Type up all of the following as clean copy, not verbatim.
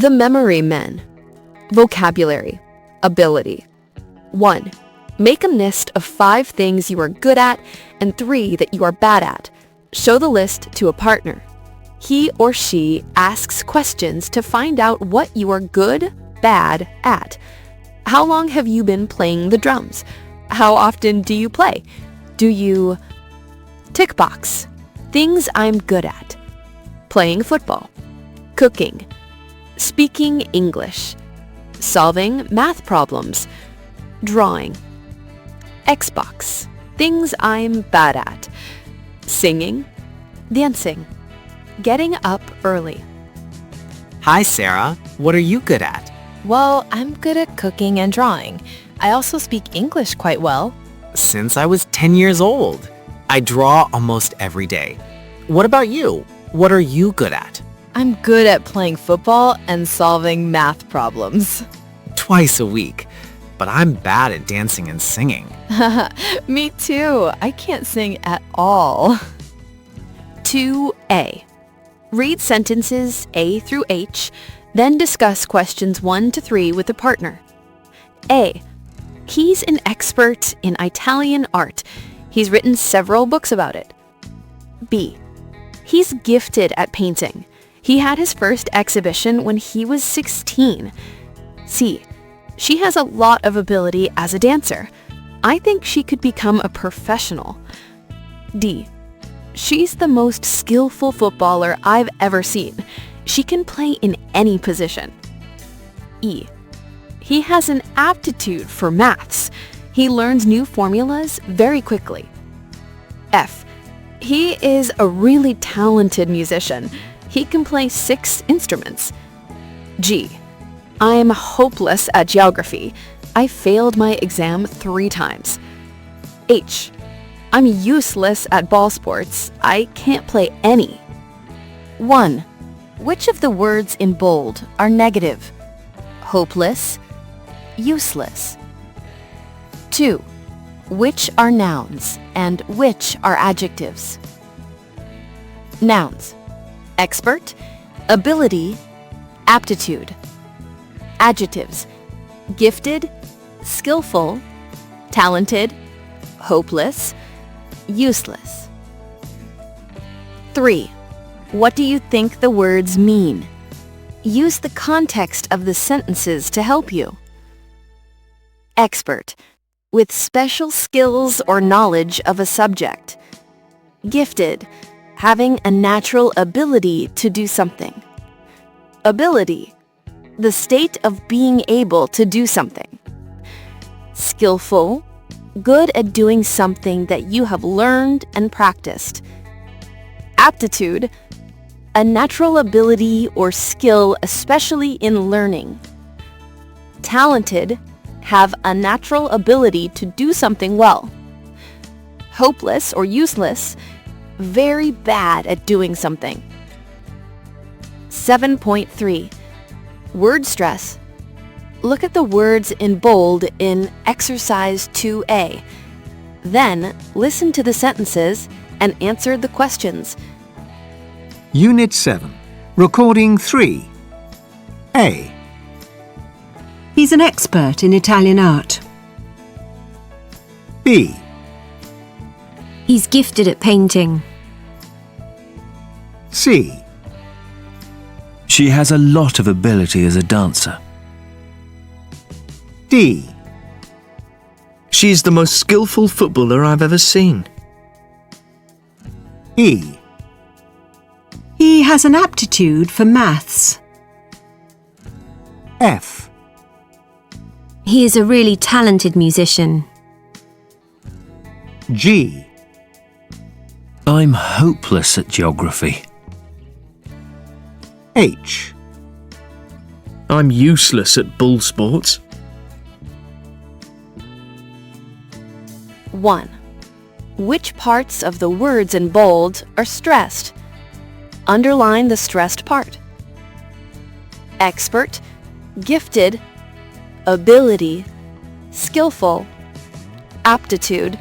The memory men. Vocabulary. Ability. 1. Make a list of 5 things you are good at and 3 that you are bad at. Show the list to a partner. He or she asks questions to find out what you are good, bad at. How long have you been playing the drums? How often do you play? Do you... Tick box. Things I'm good at. Playing football. Cooking. Speaking English. Solving math problems. Drawing. Xbox. Things I'm bad at. Singing. Dancing. Getting up early. Hi, Sarah. What are you good at? Well, I'm good at cooking and drawing. I also speak English quite well. Since I was 10 years old. I draw almost every day. What about you? What are you good at? I'm good at playing football and solving math problems. Twice a week. But I'm bad at dancing and singing. Me too. I can't sing at all. 2A. Read sentences A through H, then discuss questions 1 to 3 with a partner. A. He's an expert in Italian art. He's written several books about it. B. He's gifted at painting. He had his first exhibition when he was 16. C. She has a lot of ability as a dancer. I think she could become a professional. D. She's the most skillful footballer I've ever seen. She can play in any position. E. He has an aptitude for maths. He learns new formulas very quickly. F. He is a really talented musician. He can play 6 instruments. G. I'm hopeless at geography. I failed my exam 3 times. H. I'm useless at ball sports. I can't play any. 1. Which of the words in bold are negative? Hopeless, useless. 2. Which are nouns and which are adjectives? Nouns. Expert, ability, aptitude. Adjectives. Gifted, skillful, talented, hopeless, useless. 3. What do you think the words mean? Use the context of the sentences to help you. Expert. With special skills or knowledge of a subject. Gifted. Having a natural ability to do something. Ability. The state of being able to do something. Skillful. Good at doing something that you have learned and practiced. Aptitude. A natural ability or skill, especially in learning. Talented. Have a natural ability to do something well. Hopeless or useless. Very bad at doing something. 7.3. Word stress. Look at the words in bold in Exercise 2A. Then, listen to the sentences and answer the questions. Unit 7. Recording 3. A. He's an expert in Italian art. B. He's gifted at painting. C. She has a lot of ability as a dancer. D. She's the most skillful footballer I've ever seen. E. He has an aptitude for maths. F. He is a really talented musician. G. I'm hopeless at geography. H. I'm useless at bull sports. 1. Which parts of the words in bold are stressed? Underline the stressed part. Expert, gifted, ability, skillful, aptitude,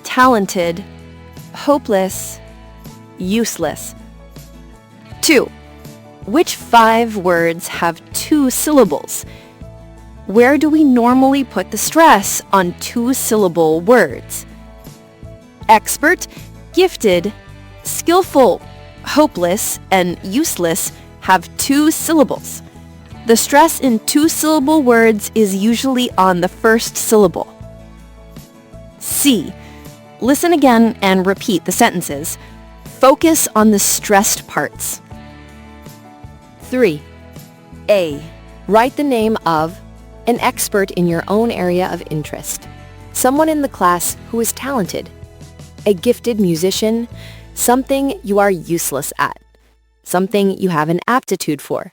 talented, hopeless, useless. 2. Which 5 words have 2 syllables? Where do we normally put the stress on 2-syllable words? Expert, gifted, skillful, hopeless, and useless have 2 syllables. The stress in 2-syllable words is usually on the first syllable. C. Listen again and repeat the sentences. Focus on the stressed parts. 3. A. Write the name of an expert in your own area of interest. Someone in the class who is talented. A gifted musician. Something you are useless at. Something you have an aptitude for.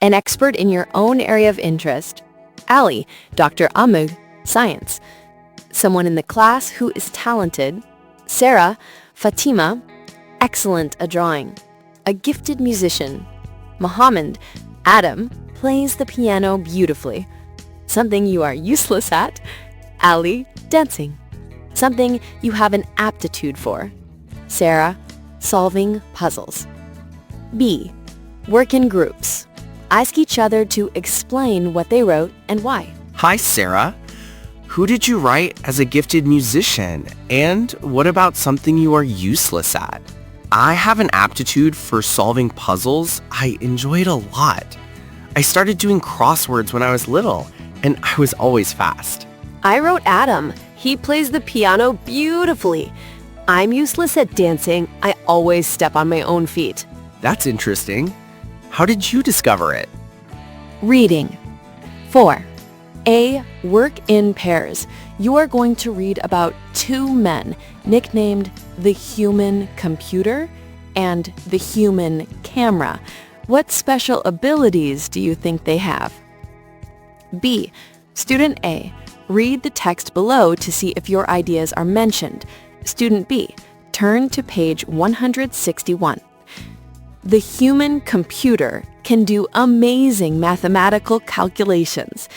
An expert in your own area of interest. Ali, Dr. Ahmed, science. Someone in the class who is talented. Sarah, Fatima, excellent at drawing. A gifted musician. Muhammad, Adam, plays the piano beautifully. Something you are useless at. Ali, dancing. Something you have an aptitude for. Sarah, solving puzzles. B. Work in groups. Ask each other to explain what they wrote and why. Hi, Sarah. Who did you write as a gifted musician? And what about something you are useless at? I have an aptitude for solving puzzles. I enjoy it a lot. I started doing crosswords when I was little, and I was always fast. I wrote Adam. He plays the piano beautifully. I'm useless at dancing. I always step on my own feet. That's interesting. How did you discover it? Reading. 4. A. Work in pairs. You are going to read about 2 men nicknamed the human computer and the human camera. What special abilities do you think they have? B. Student A. Read the text below to see if your ideas are mentioned. Student B. Turn to page 161. The human computer can do amazing mathematical calculations.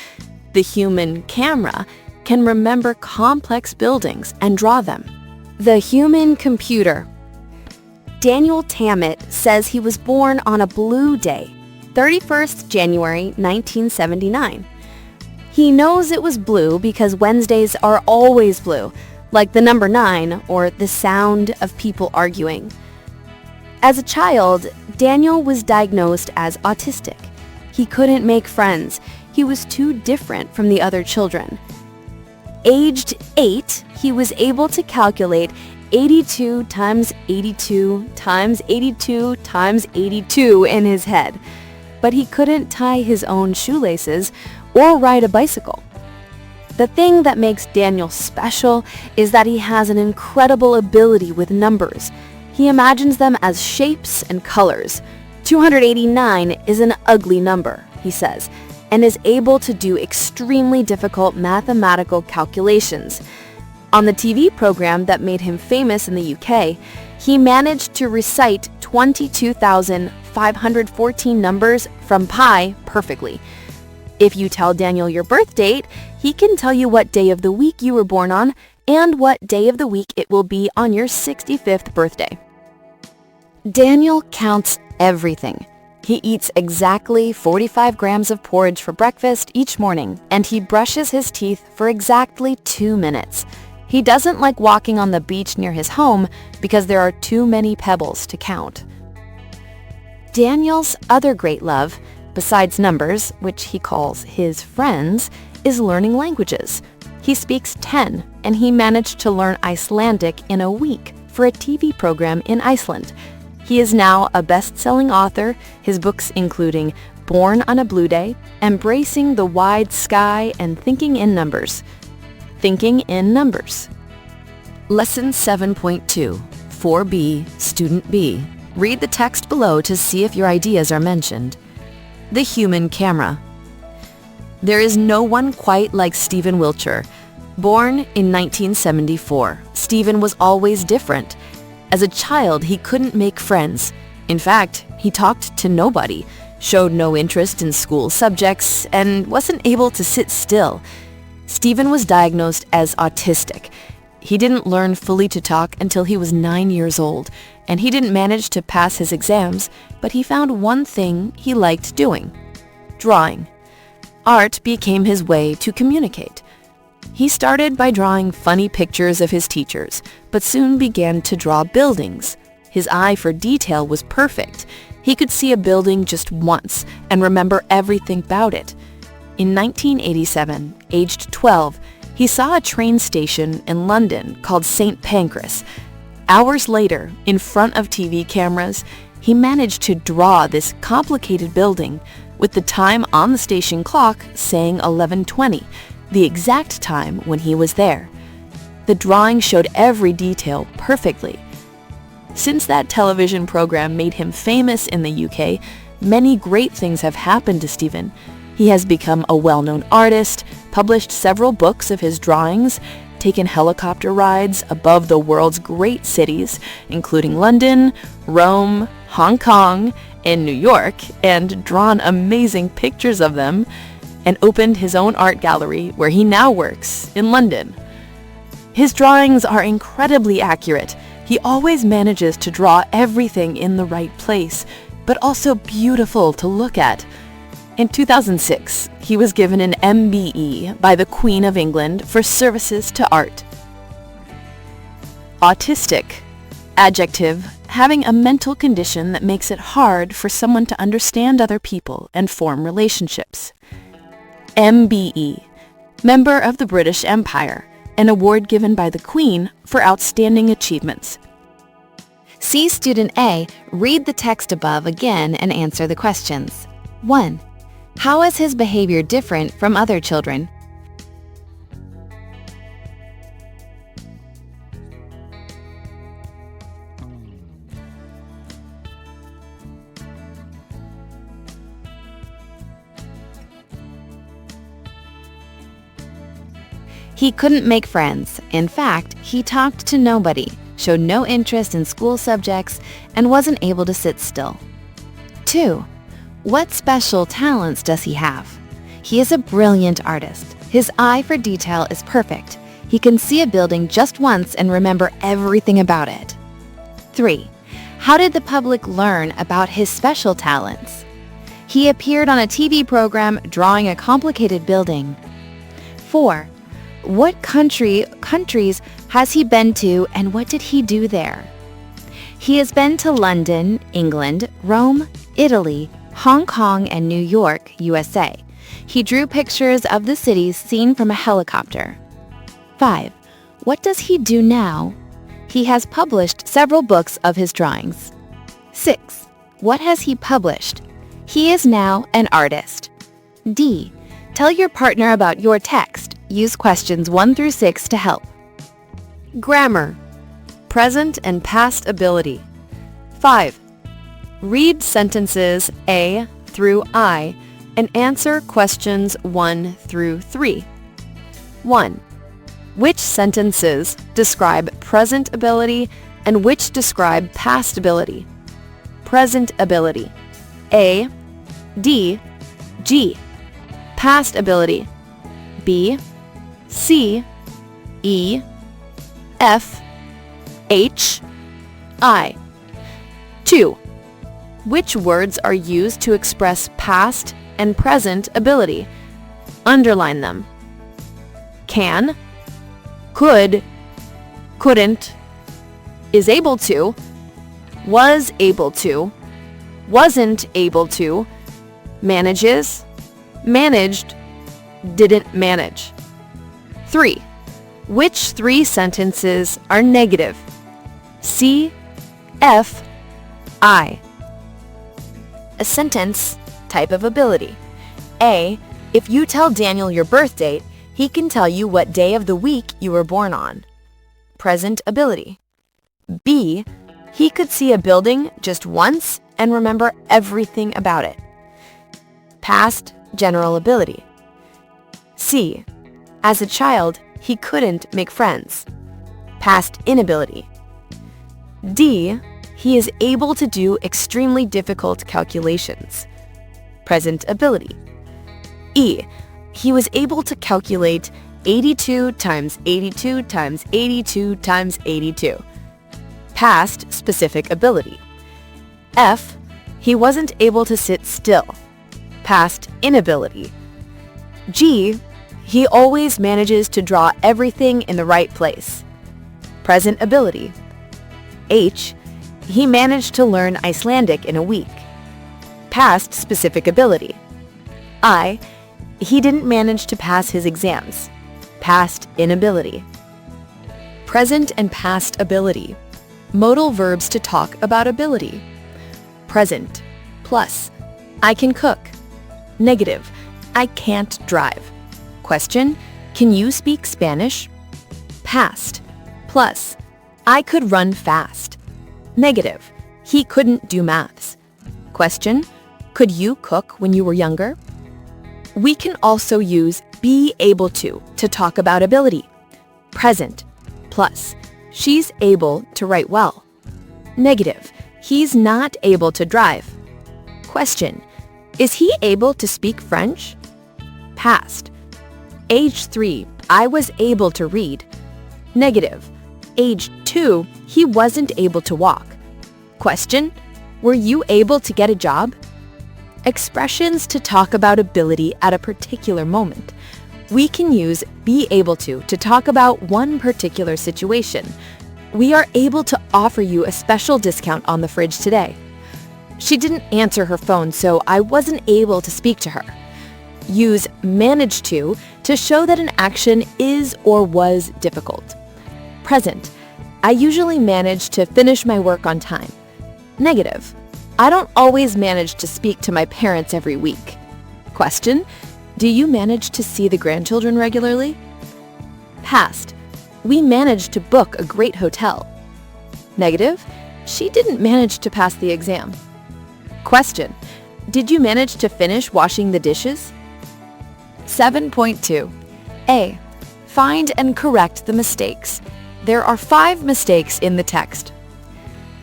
The human camera can remember complex buildings and draw them. The human computer. Daniel Tammet says he was born on a blue day, 31st January 1979. He knows it was blue because Wednesdays are always blue, like the number 9 or the sound of people arguing. As a child, Daniel was diagnosed as autistic. He couldn't make friends. He was too different from the other children. Aged 8, he was able to calculate 82 times 82 times 82 times 82 in his head, but he couldn't tie his own shoelaces or ride a bicycle. The thing that makes Daniel special is that he has an incredible ability with numbers. He imagines them as shapes and colors. 289 is an ugly number, he says, and is able to do extremely difficult mathematical calculations. On the TV program that made him famous in the UK, he managed to recite 22,514 numbers from pi perfectly. If you tell Daniel your birth date, he can tell you what day of the week you were born on and what day of the week it will be on your 65th birthday. Daniel counts everything. He eats exactly 45 grams of porridge for breakfast each morning, and he brushes his teeth for exactly 2 minutes. He doesn't like walking on the beach near his home because there are too many pebbles to count. Daniel's other great love, besides numbers, which he calls his friends, is learning languages. He speaks 10, and he managed to learn Icelandic in a week for a TV program in Iceland. He is now a best-selling author, his books including Born on a Blue Day, Embracing the Wide Sky, and Thinking in Numbers. Thinking in Numbers. Lesson 7.2, 4B, Student B. Read the text below to see if your ideas are mentioned. The human camera. There is no one quite like Stephen Wiltshire. Born in 1974, Stephen was always different. As a child, he couldn't make friends. In fact, he talked to nobody, showed no interest in school subjects, and wasn't able to sit still. Stephen was diagnosed as autistic. He didn't learn fully to talk until he was 9 years old, and he didn't manage to pass his exams, but he found one thing he liked doing: drawing. Art became his way to communicate. He started by drawing funny pictures of his teachers, but soon began to draw buildings. His eye for detail was perfect. He could see a building just once and remember everything about it. In 1987, aged 12, he saw a train station in London called St. Pancras. Hours later, in front of TV cameras, he managed to draw this complicated building with the time on the station clock saying 11:20, the exact time when he was there. The drawing showed every detail perfectly. Since that television program made him famous in the UK, many great things have happened to Stephen. He has become a well-known artist, published several books of his drawings, taken helicopter rides above the world's great cities, including London, Rome, Hong Kong, and New York, and drawn amazing pictures of them, and opened his own art gallery where he now works in London. His drawings are incredibly accurate. He always manages to draw everything in the right place, but also beautiful to look at. In 2006, he was given an MBE by the Queen of England for services to art. Autistic. Adjective, having a mental condition that makes it hard for someone to understand other people and form relationships. MBE, member of the British Empire, an award given by the Queen for outstanding achievements. See Student A read the text above again and answer the questions. 1. How is his behavior different from other children? He couldn't make friends. In fact, he talked to nobody, showed no interest in school subjects, and wasn't able to sit still. 2. What special talents does he have? He is a brilliant artist. His eye for detail is perfect. He can see a building just once and remember everything about it. 3. How did the public learn about his special talents? He appeared on a TV program drawing a complicated building. 4. What countries has he been to and what did he do there? He has been to London, England, Rome, Italy, Hong Kong, and New York, USA. He drew pictures of the cities seen from a helicopter. 5. What does he do now? He has published several books of his drawings. 6. What has he published? He is now an artist. D. Tell your partner about your text. Use questions 1 through 6 to help. Grammar. Present and past ability. 5. Read sentences A through I and answer questions 1 through 3. 1. Which sentences describe present ability and which describe past ability? Present ability. A, D, G. Past ability. B, C, E, F, H, I. 2. Which words are used to express past and present ability? Underline them. Can, could, couldn't, is able to, was able to, wasn't able to, manages, managed, didn't manage. 3. Which 3 sentences are negative? C, F, I. A sentence, type of ability. A. If you tell Daniel your birth date, he can tell you what day of the week you were born on. Present ability. B. He could see a building just once and remember everything about it. Past general ability. C. As a child, he couldn't make friends. Past inability. D. He is able to do extremely difficult calculations. Present ability. E. He was able to calculate 82 times 82 times 82 times 82. Past specific ability. F, he wasn't able to sit still. Past inability. G, he always manages to draw everything in the right place. Present ability. H, he managed to learn Icelandic in a week. Past specific ability. I, he didn't manage to pass his exams. Past inability. Present and past ability. Modal verbs to talk about ability. Present, plus, I can cook. Negative, I can't drive. Question, can you speak Spanish? Past, plus, I could run fast. Negative, he couldn't do maths. Question, could you cook when you were younger? We can also use be able to talk about ability. Present, plus, she's able to write well. Negative, he's not able to drive. Question, is he able to speak French? Past, age 3, I was able to read. Negative, age 2, he wasn't able to walk. Question, were you able to get a job? Expressions to talk about ability at a particular moment. We can use be able to talk about one particular situation. We are able to offer you a special discount on the fridge today. She didn't answer her phone, so I wasn't able to speak to her. Use manage to show that an action is or was difficult. Present, I usually manage to finish my work on time. Negative, I don't always manage to speak to my parents every week. Question, do you manage to see the grandchildren regularly? Past, we managed to book a great hotel. Negative, she didn't manage to pass the exam. Question, did you manage to finish washing the dishes? 7.2. A. Find and correct the mistakes. There are 5 mistakes in the text.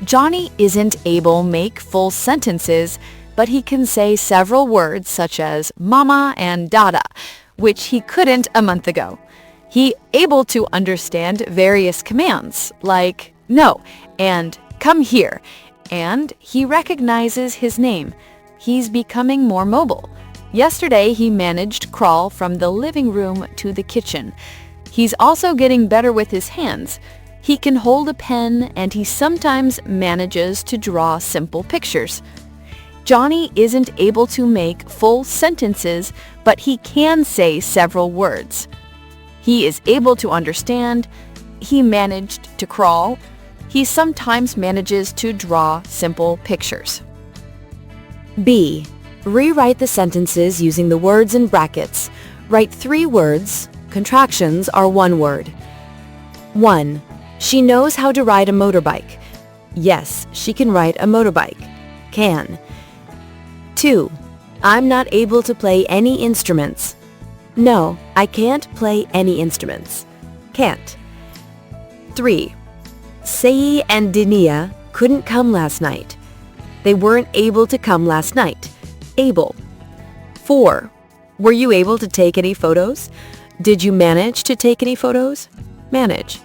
Johnny isn't able to make full sentences, but he can say several words such as mama and dada, which he couldn't a month ago. He able to understand various commands like no and come here, and he recognizes his name. He's becoming more mobile. Yesterday he managed to crawl from the living room to the kitchen. He's also getting better with his hands. He can hold a pen and he sometimes manages to draw simple pictures. Johnny isn't able to make full sentences, but he can say several words. He is able to understand. He managed to crawl. He sometimes manages to draw simple pictures. B. Rewrite the sentences using the words in brackets. Write 3 words. Contractions are 1 word. 1. She knows how to ride a motorbike. Yes, she can ride a motorbike. Can. 2. I'm not able to play any instruments. No, I can't play any instruments. Can't. 3. Sei and Dinia couldn't come last night. They weren't able to come last night. Able. 4. Were you able to take any photos? Did you manage to take any photos? Manage.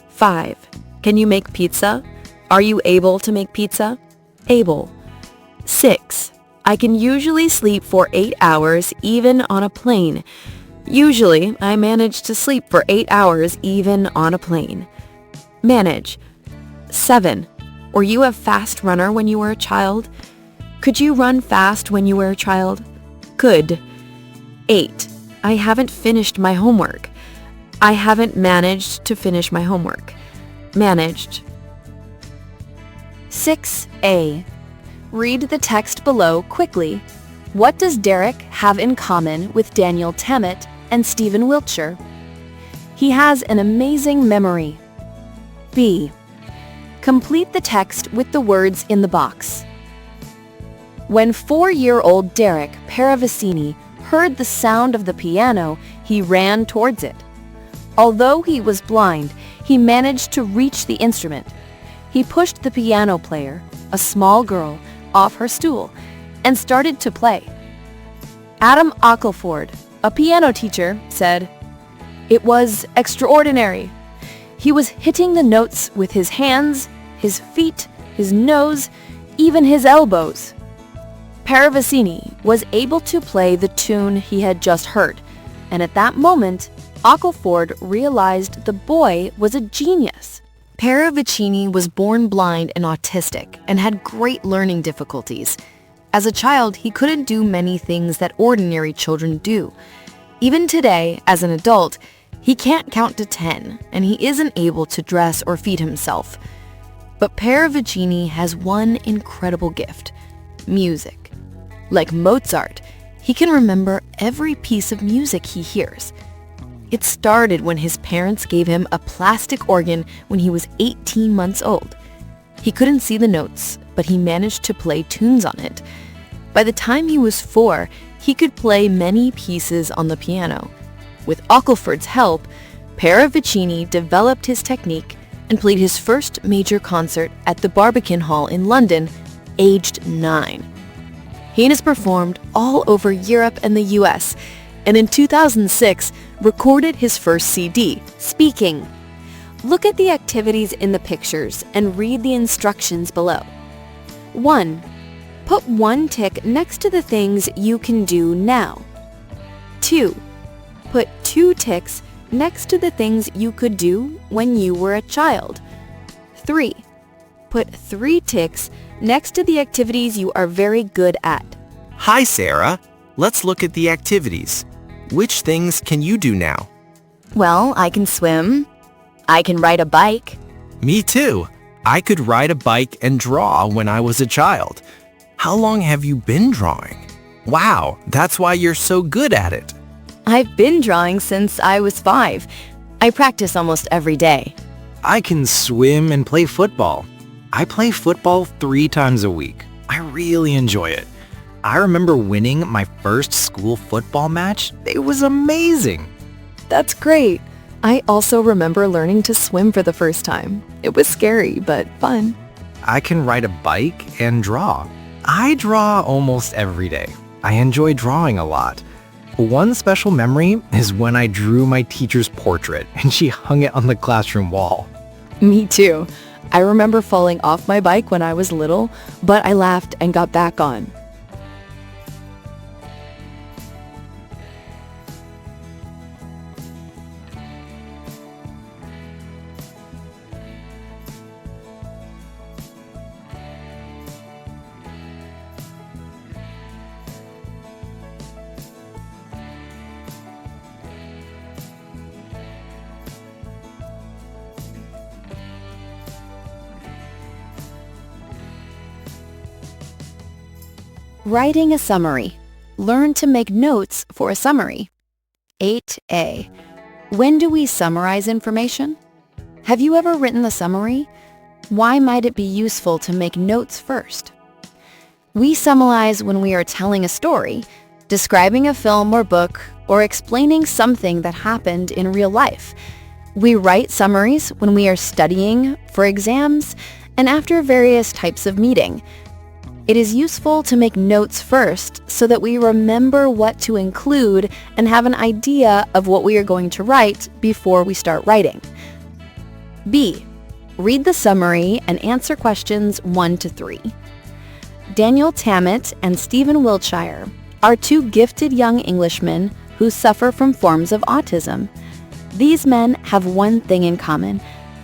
5. Can you make pizza? Are you able to make pizza? Able. 6. I can usually sleep for 8 hours even on a plane. Usually, I manage to sleep for 8 hours even on a plane. Manage. 7. Were you a fast runner when you were a child? Could you run fast when you were a child? Could. 8. I haven't finished my homework. I haven't managed to finish my homework. Managed. 6A. Read the text below quickly. What does Derek have in common with Daniel Tammet and Stephen Wiltshire? He has an amazing memory. B. Complete the text with the words in the box. When 4-year-old Derek Paravicini heard the sound of the piano, he ran towards it. Although he was blind, he managed to reach the instrument. He pushed the piano player, a small girl, off her stool and started to play. Adam Ockleford, a piano teacher, said, It was extraordinary. He was hitting the notes with his hands, his feet, his nose, even his elbows. Paravicini was able to play the tune he had just heard, and at that moment, Ockleford realized the boy was a genius. Paravicini was born blind and autistic and had great learning difficulties. As a child, he couldn't do many things that ordinary children do. Even today, as an adult, he can't count to 10, and he isn't able to dress or feed himself. But Paravicini has one incredible gift: music. Like Mozart, he can remember every piece of music he hears. It started when his parents gave him a plastic organ when he was 18 months old. He couldn't see the notes, but he managed to play tunes on it. By the time he was 4, he could play many pieces on the piano. With Ockleford's help, Paravicini developed his technique and played his first major concert at the Barbican Hall in London, aged 9. He has performed all over Europe and the US, and in 2006 recorded his first CD, Speaking. Look at the activities in the pictures and read the instructions below. 1. Put 1 tick next to the things you can do now. 2. Put 2 ticks next to the things you could do when you were a child. 3. Put 3 ticks next to the activities you are very good at. Hi, Sarah. Let's look at the activities. Which things can you do now? Well, I can swim. I can ride a bike. Me too. I could ride a bike and draw when I was a child. How long have you been drawing? Wow, that's why you're so good at it. I've been drawing since I was 5. I practice almost every day. I can swim and play football. I play football 3 times a week. I really enjoy it. I remember winning my first school football match. It was amazing. That's great. I also remember learning to swim for the first time. It was scary, but fun. I can ride a bike and draw. I draw almost every day. I enjoy drawing a lot. One special memory is when I drew my teacher's portrait and she hung it on the classroom wall. Me too. I remember falling off my bike when I was little, but I laughed and got back on. Writing a summary. Learn to make notes for a summary. 8A. When do we summarize information? Have you ever written a summary? Why might it be useful to make notes first? We summarize when we are telling a story, describing a film or book, or explaining something that happened in real life. We write summaries when we are studying, for exams, and after various types of meeting. It is useful to make notes first so that we remember what to include and have an idea of what we are going to write before we start writing. B. Read the summary and answer questions 1 to 3. Daniel Tammet and Stephen Wiltshire are 2 gifted young Englishmen who suffer from forms of autism. These men have one thing in common.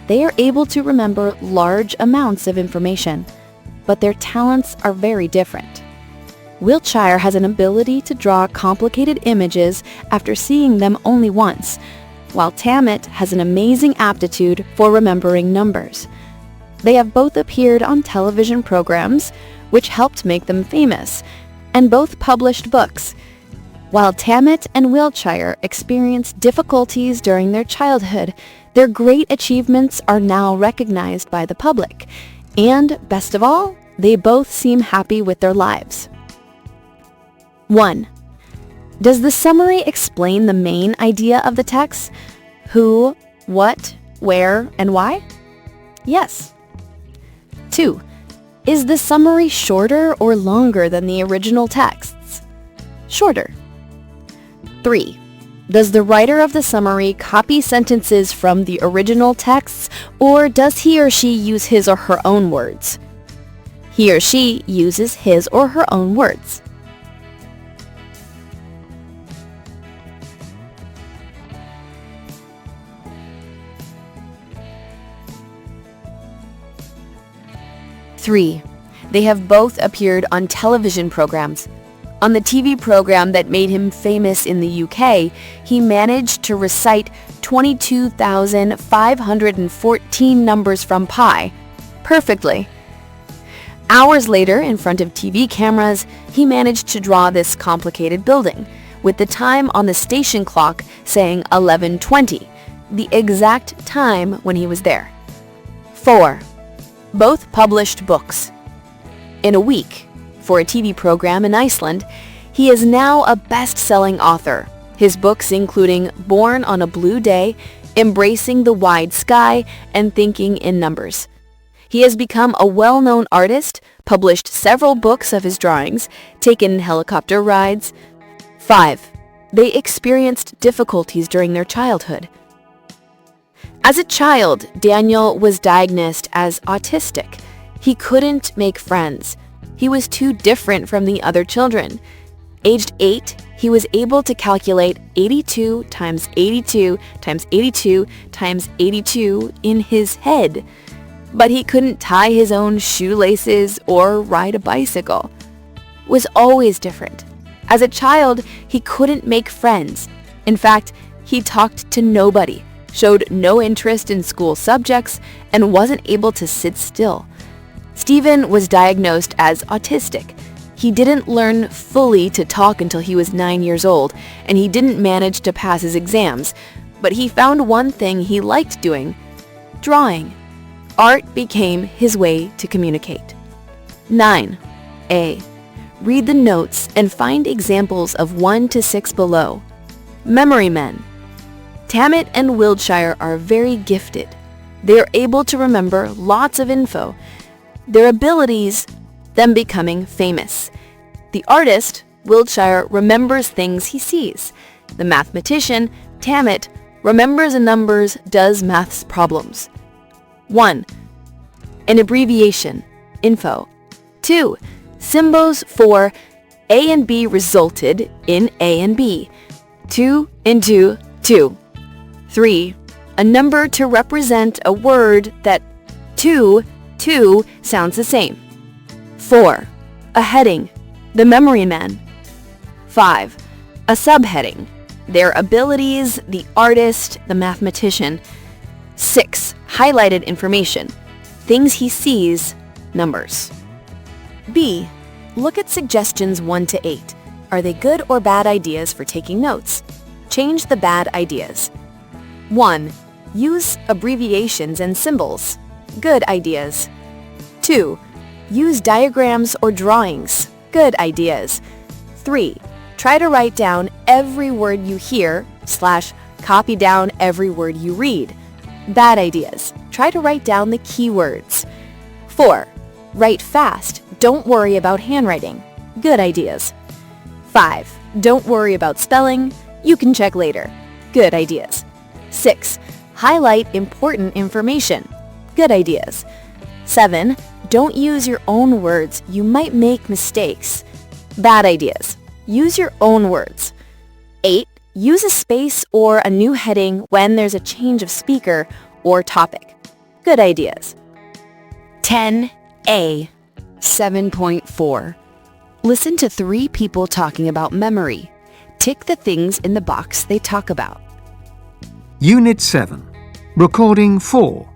They are able to remember large amounts of information, but their talents are very different. Wiltshire has an ability to draw complicated images after seeing them only once, while Tammet has an amazing aptitude for remembering numbers. They have both appeared on television programs, which helped make them famous, and both published books. While Tammet and Wiltshire experienced difficulties during their childhood, their great achievements are now recognized by the public. And, best of all, they both seem happy with their lives. 1. Does the summary explain the main idea of the text? Who, what, where, and why? Yes. 2. Is the summary shorter or longer than the original texts? Shorter. 3. Does the writer of the summary copy sentences from the original texts, or does he or she use his or her own words? He or she uses his or her own words. Three, they have both appeared on television programs. On the TV program that made him famous in the UK, he managed to recite 22,514 numbers from pi perfectly. Hours later, in front of TV cameras, he managed to draw this complicated building, with the time on the station clock saying 11:20, the exact time when he was there. 4. Both published books. In a week, for a TV program in Iceland, he is now a best-selling author. His books including Born on a Blue Day, Embracing the Wide Sky, and Thinking in Numbers. He has become a well-known artist, published several books of his drawings, taken helicopter rides. 5. They experienced difficulties during their childhood. As a child, Daniel was diagnosed as autistic. He couldn't make friends. He was too different from the other children. Aged 8, he was able to calculate 82 times 82 times 82 times 82 in his head. But he couldn't tie his own shoelaces or ride a bicycle. Was always different. As a child, he couldn't make friends. In fact, he talked to nobody, showed no interest in school subjects, and wasn't able to sit still. Stephen was diagnosed as autistic. He didn't learn fully to talk until he was 9 years old, and he didn't manage to pass his exams. But he found one thing he liked doing: drawing. Art became his way to communicate. 9. A. Read the notes and find examples of 1 to 6 below. Memory men. Tammet and Wiltshire are very gifted. They are able to remember lots of info. Their abilities, them becoming famous. The artist, Wiltshire, remembers things he sees. The mathematician, Tammet, remembers numbers, does maths problems. 1. An abbreviation, info. 2. Symbols for A and B resulted in A and B. 2 into 2. 3. A number to represent a word that 2 sounds the same. 4. A heading, the memory man. 5. A subheading, their abilities, the artist, the mathematician. 6. Highlighted information, things he sees, numbers. B. Look at suggestions 1 to 8. Are they good or bad ideas for taking notes? Change the bad ideas. 1. Use abbreviations and symbols. Good ideas. 2. Use diagrams or drawings. Good ideas. 3. Try to write down every word you hear / copy down every word you read. Bad ideas. Try to write down the keywords. 4. Write fast. Don't worry about handwriting. Good ideas. 5. Don't worry about spelling. You can check later. Good ideas. 6. Highlight important information. Good ideas. 7. Don't use your own words. You might make mistakes. Bad ideas. Use your own words. 8. Use a space or a new heading when there's a change of speaker or topic. Good ideas. 10A. 7.4. Listen to 3 people talking about memory. Tick the things in the box they talk about. Unit 7. Recording 4.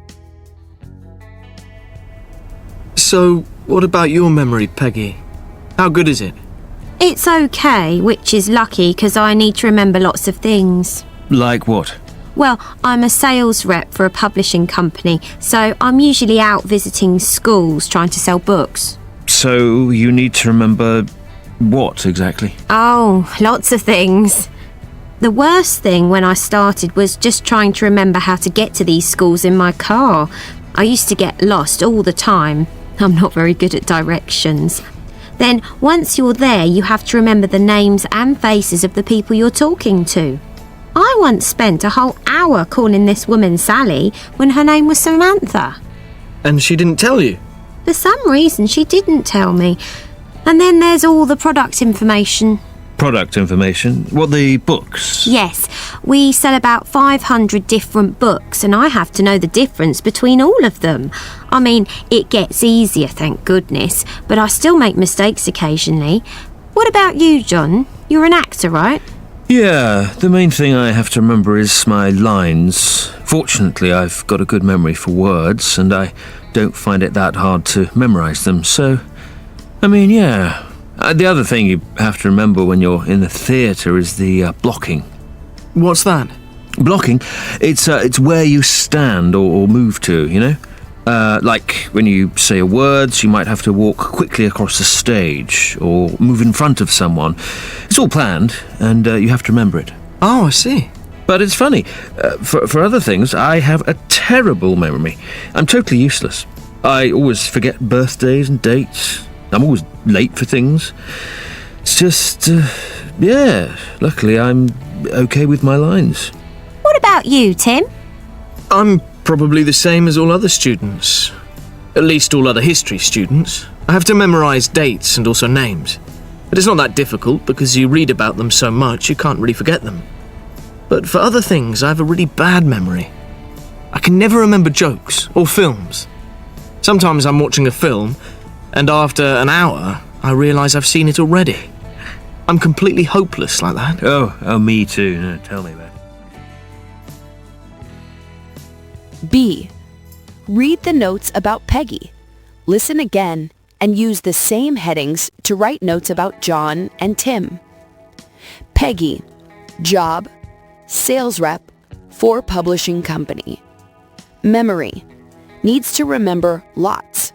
So, what about your memory, Peggy? How good is it? It's okay, which is lucky because I need to remember lots of things. Like what? Well, I'm a sales rep for a publishing company, so I'm usually out visiting schools trying to sell books. So you need to remember what exactly? Oh, lots of things. The worst thing when I started was just trying to remember how to get to these schools in my car. I used to get lost all the time. I'm not very good at directions. Then, once you're there, you have to remember the names and faces of the people you're talking to. I once spent a whole hour calling this woman Sally when her name was Samantha. And she didn't tell you? For some reason, she didn't tell me. And then there's all the product information. Product information? What, the books? Yes, we sell about 500 different books and I have to know the difference between all of them. I mean, it gets easier, thank goodness, but I still make mistakes occasionally. What about you, John? You're an actor, right? Yeah, the main thing I have to remember is my lines. Fortunately, I've got a good memory for words and I don't find it that hard to memorise them, so... I mean, yeah... the other thing you have to remember when you're in the theatre is the blocking. What's that? Blocking? It's where you stand or move to, you know? Like when you say a word, you might have to walk quickly across the stage or move in front of someone. It's all planned and you have to remember it. Oh, I see. But it's funny. For other things, I have a terrible memory. I'm totally useless. I always forget birthdays and dates. I'm always late for things. It's just, yeah, luckily I'm okay with my lines. What about you, Tim? I'm probably the same as all other students. At least all other history students. I have to memorise dates and also names. But it's not that difficult because you read about them so much you can't really forget them. But for other things, I have a really bad memory. I can never remember jokes or films. Sometimes I'm watching a film and after an hour, I realise I've seen it already. I'm completely hopeless like that. Oh, me too. No, tell me about it. B. Read the notes about Peggy. Listen again and use the same headings to write notes about John and Tim. Peggy, job, sales rep for publishing company. Memory, needs to remember lots.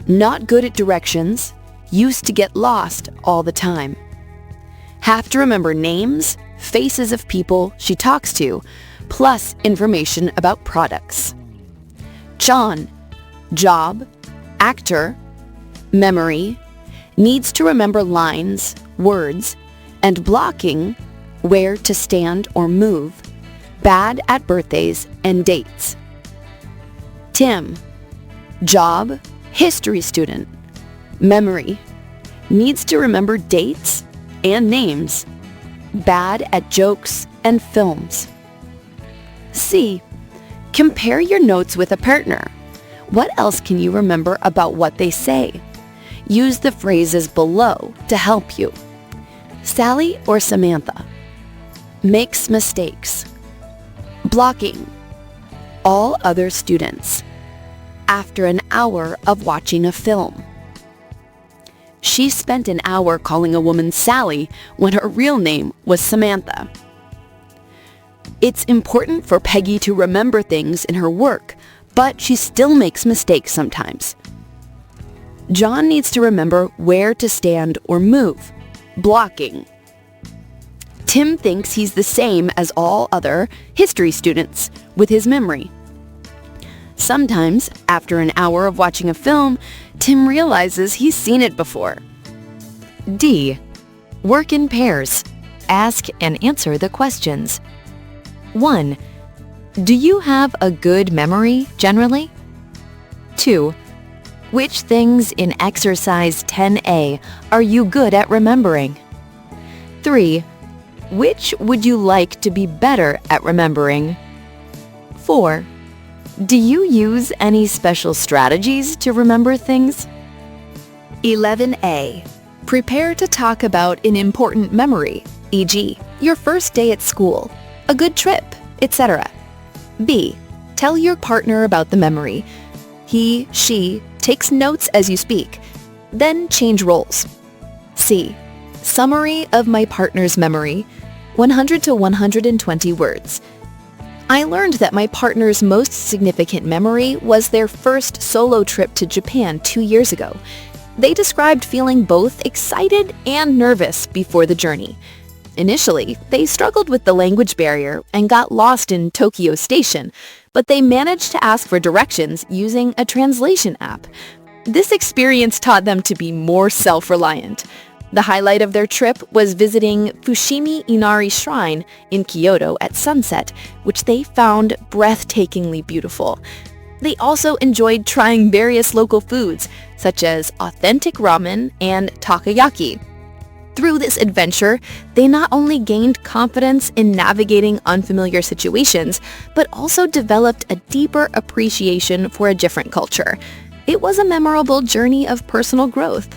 Not good at directions, used to get lost all the time. Have to remember names, faces of people she talks to, plus information about products. John, job, actor, memory, needs to remember lines, words, and blocking, where to stand or move, bad at birthdays and dates. Tim, job, history student, memory, needs to remember dates and names, bad at jokes and films. C. Compare your notes with a partner. What else can you remember about what they say? Use the phrases below to help you. Sally or Samantha? Makes mistakes. Blocking. All other students. After an hour of watching a film. She spent an hour calling a woman Sally when her real name was Samantha. It's important for Peggy to remember things in her work, but she still makes mistakes sometimes. John needs to remember where to stand or move. Blocking. Tim thinks he's the same as all other history students with his memory. Sometimes, after an hour of watching a film, Tim realizes he's seen it before. D. Work in pairs. Ask and answer the questions. 1. Do you have a good memory, generally? 2. Which things in exercise 10A are you good at remembering? 3. Which would you like to be better at remembering? 4. Do you use any special strategies to remember things? 11A. Prepare to talk about an important memory, e.g., your first day at school, a good trip, etc. B. Tell your partner about the memory. He, she takes notes as you speak, then change roles. C. Summary of my partner's memory, 100 to 120 words. I learned that my partner's most significant memory was their first solo trip to Japan 2 years ago. They described feeling both excited and nervous before the journey. Initially, they struggled with the language barrier and got lost in Tokyo Station, but they managed to ask for directions using a translation app. This experience taught them to be more self-reliant. The highlight of their trip was visiting Fushimi Inari Shrine in Kyoto at sunset, which they found breathtakingly beautiful. They also enjoyed trying various local foods, such as authentic ramen and takoyaki. Through this adventure, they not only gained confidence in navigating unfamiliar situations, but also developed a deeper appreciation for a different culture. It was a memorable journey of personal growth.